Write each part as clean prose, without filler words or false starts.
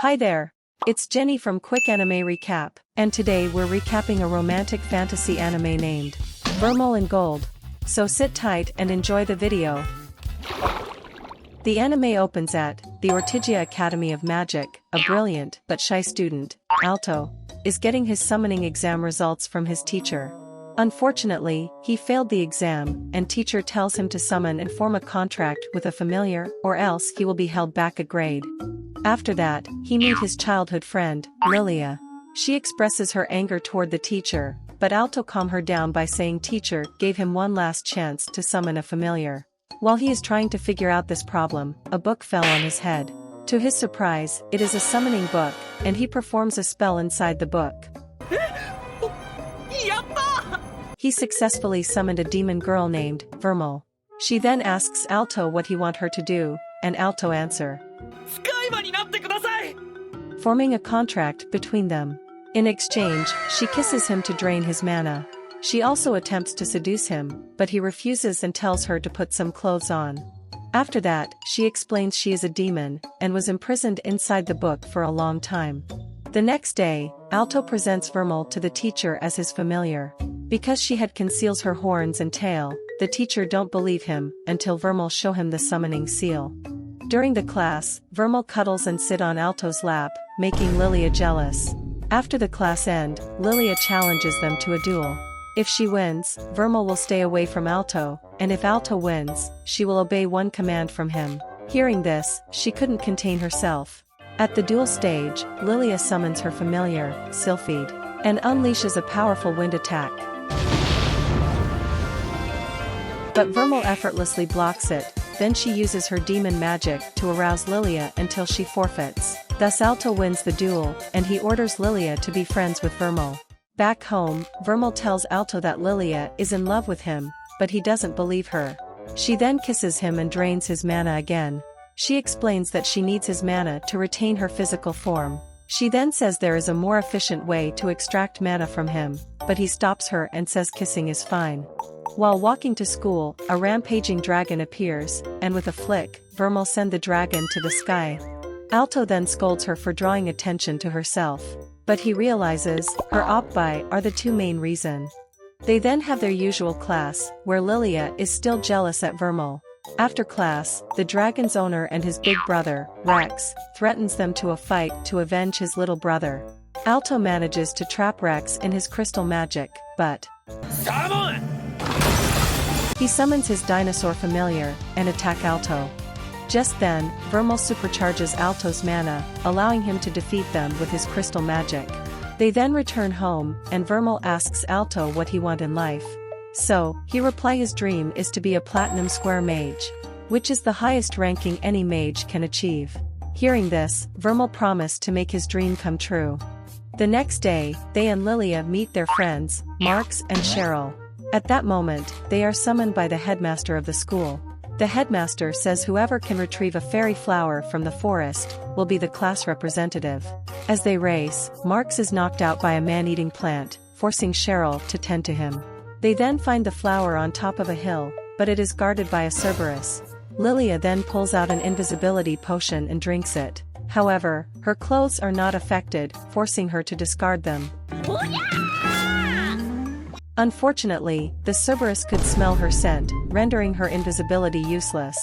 Hi there! It's Jenny from Quick Anime Recap, and today we're recapping a romantic fantasy anime named Vermal in Gold. So sit tight and enjoy the video. The anime opens at the Ortigia Academy of Magic. A brilliant but shy student, Alto, is getting his summoning exam results from his teacher. Unfortunately, he failed the exam, and teacher tells him to summon and form a contract with a familiar, or else he will be held back a grade. After that, he meets his childhood friend, Lilia. She expresses her anger toward the teacher, but Alto calms her down by saying teacher gave him one last chance to summon a familiar. While he is trying to figure out this problem, a book fell on his head. To his surprise, it is a summoning book, and he performs a spell inside the book. He successfully summoned a demon girl named Vermal. She then asks Alto what he wants her to do, and Alto answers, forming a contract between them. In exchange, she kisses him to drain his mana. She also attempts to seduce him, but he refuses and tells her to put some clothes on. After that, she explains she is a demon, and was imprisoned inside the book for a long time. The next day, Alto presents Vermal to the teacher as his familiar. Because she had conceals her horns and tail, the teacher don't believe him, until Vermal show him the summoning seal. During the class, Vermal cuddles and sit on Alto's lap, making Lilia jealous. After the class end, Lilia challenges them to a duel. If she wins, Vermal will stay away from Alto, and if Alto wins, she will obey one command from him. Hearing this, she couldn't contain herself. At the duel stage, Lilia summons her familiar, Sylphide, and unleashes a powerful wind attack. But Vermal effortlessly blocks it. Then she uses her demon magic to arouse Lilia until she forfeits. Thus Alto wins the duel, and he orders Lilia to be friends with Vermal. Back home, Vermal tells Alto that Lilia is in love with him, but he doesn't believe her. She then kisses him and drains his mana again. She explains that she needs his mana to retain her physical form. She then says there is a more efficient way to extract mana from him, but he stops her and says kissing is fine. While walking to school, a rampaging dragon appears, and with a flick, Vermal sends the dragon to the sky. Alto then scolds her for drawing attention to herself. But he realizes, her opbai are the two main reasons. They then have their usual class, where Lilia is still jealous at Vermal. After class, the dragon's owner and his big brother, Rex, threatens them to a fight to avenge his little brother. Alto manages to trap Rex in his crystal magic, but he summons his dinosaur familiar, and attack Alto. Just then, Vermal supercharges Alto's mana, allowing him to defeat them with his crystal magic. They then return home, and Vermal asks Alto what he wants in life. So, he replies his dream is to be a platinum square mage, which is the highest ranking any mage can achieve. Hearing this, Vermal promised to make his dream come true. The next day, they and Lilia meet their friends, Marks and Cheryl. At that moment, they are summoned by the headmaster of the school. The headmaster says whoever can retrieve a fairy flower from the forest will be the class representative. As they race, Marks is knocked out by a man-eating plant, forcing Cheryl to tend to him. They then find the flower on top of a hill, but it is guarded by a Cerberus. Lilia then pulls out an invisibility potion and drinks it. However, her clothes are not affected, forcing her to discard them. Unfortunately, the Cerberus could smell her scent, rendering her invisibility useless.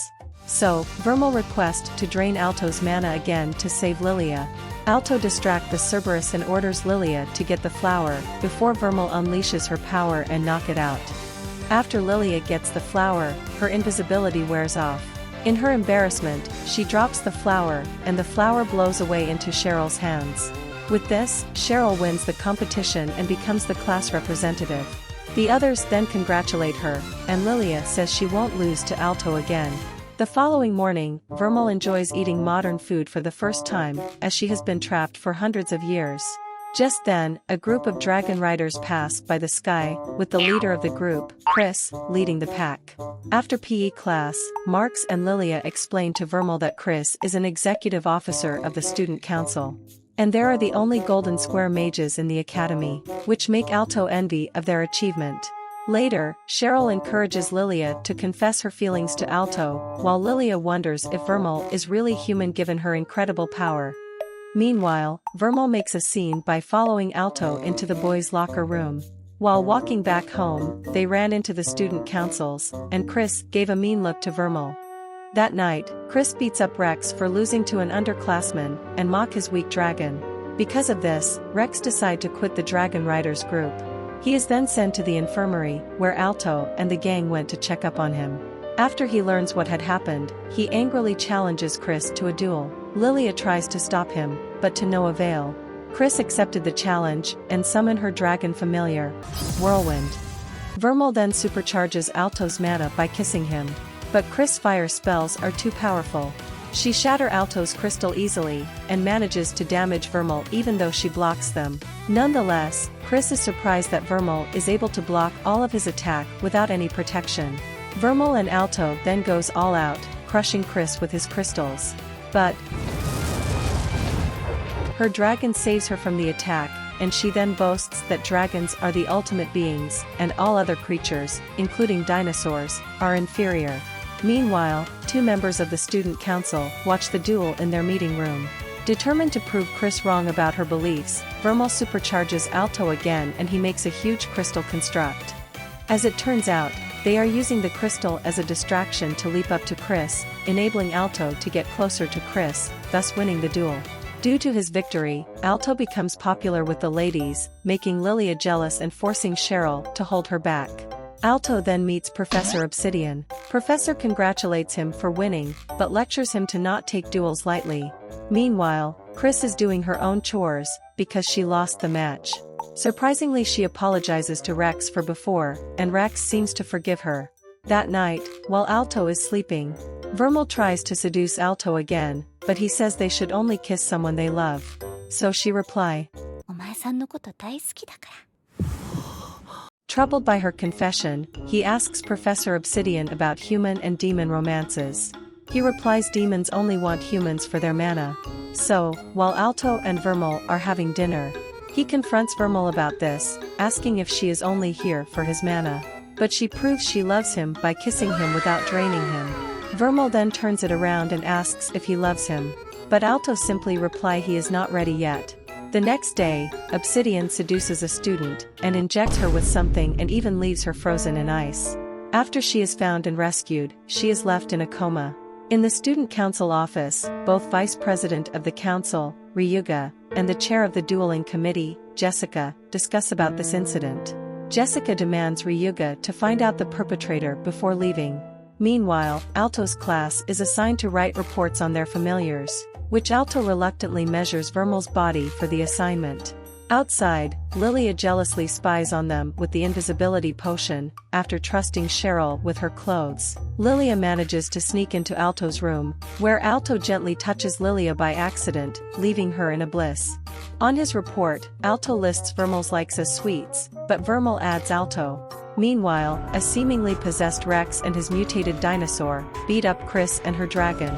So, Vermal requests to drain Alto's mana again to save Lilia. Alto distracts the Cerberus and orders Lilia to get the flower, before Vermal unleashes her power and knock it out. After Lilia gets the flower, her invisibility wears off. In her embarrassment, she drops the flower, and the flower blows away into Cheryl's hands. With this, Cheryl wins the competition and becomes the class representative. The others then congratulate her, and Lilia says she won't lose to Alto again. The following morning, Vermal enjoys eating modern food for the first time, as she has been trapped for hundreds of years. Just then, a group of dragon riders pass by the sky, with the leader of the group, Chris, leading the pack. After PE class, Marks and Lilia explain to Vermal that Chris is an executive officer of the student council. And there are the only golden square mages in the academy, which make Alto envy of their achievement. Later, Cheryl encourages Lilia to confess her feelings to Alto, while Lilia wonders if Vermal is really human given her incredible power. Meanwhile, Vermal makes a scene by following Alto into the boys' locker room. While walking back home, they ran into the student councils, and Chris gave a mean look to Vermal. That night, Chris beats up Rex for losing to an underclassman, and mock his weak dragon. Because of this, Rex decides to quit the Dragon Riders group. He is then sent to the infirmary, where Alto and the gang went to check up on him. After he learns what had happened, he angrily challenges Chris to a duel. Lilia tries to stop him, but to no avail. Chris accepted the challenge, and summoned her dragon familiar, Whirlwind. Vermal then supercharges Alto's mana by kissing him. But Chris' fire spells are too powerful. She shatters Alto's crystal easily, and manages to damage Vermal even though she blocks them. Nonetheless, Chris is surprised that Vermal is able to block all of his attack without any protection. Vermal and Alto then goes all out, crushing Chris with his crystals. But her dragon saves her from the attack, and she then boasts that dragons are the ultimate beings, and all other creatures, including dinosaurs, are inferior. Meanwhile, two members of the student council watch the duel in their meeting room. Determined to prove Chris wrong about her beliefs, Vermal supercharges Alto again and he makes a huge crystal construct. As it turns out, they are using the crystal as a distraction to leap up to Chris, enabling Alto to get closer to Chris, thus winning the duel. Due to his victory, Alto becomes popular with the ladies, making Lilia jealous and forcing Cheryl to hold her back. Alto then meets Professor Obsidian. Professor congratulates him for winning, but lectures him to not take duels lightly. Meanwhile, Chris is doing her own chores, because she lost the match. Surprisingly, she apologizes to Rex for before, and Rex seems to forgive her. That night, while Alto is sleeping, Vermal tries to seduce Alto again, but he says they should only kiss someone they love. So she replies, Troubled by her confession, he asks Professor Obsidian about human and demon romances. He replies demons only want humans for their mana. So, while Alto and Vermal are having dinner, he confronts Vermal about this, asking if she is only here for his mana. But she proves she loves him by kissing him without draining him. Vermal then turns it around and asks if he loves him. But Alto simply replies he is not ready yet. The next day, Obsidian seduces a student, and injects her with something and even leaves her frozen in ice. After she is found and rescued, she is left in a coma. In the student council office, both vice president of the council, Ryuga, and the chair of the dueling committee, Jessica, discuss about this incident. Jessica demands Ryuga to find out the perpetrator before leaving. Meanwhile, Alto's class is assigned to write reports on their familiars, which Alto reluctantly measures Vermal's body for the assignment. Outside, Lilia jealously spies on them with the invisibility potion. After trusting Cheryl with her clothes, Lilia manages to sneak into Alto's room, where Alto gently touches Lilia by accident, leaving her in a bliss. On his report, Alto lists Vermal's likes as sweets, but Vermal adds Alto. Meanwhile, a seemingly possessed Rex and his mutated dinosaur beat up Chris and her dragon.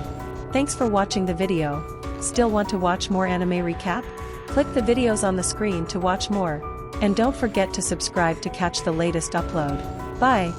Thanks for watching the video. Still want to watch more anime recap? Click the videos on the screen to watch more. And don't forget to subscribe to catch the latest upload. Bye!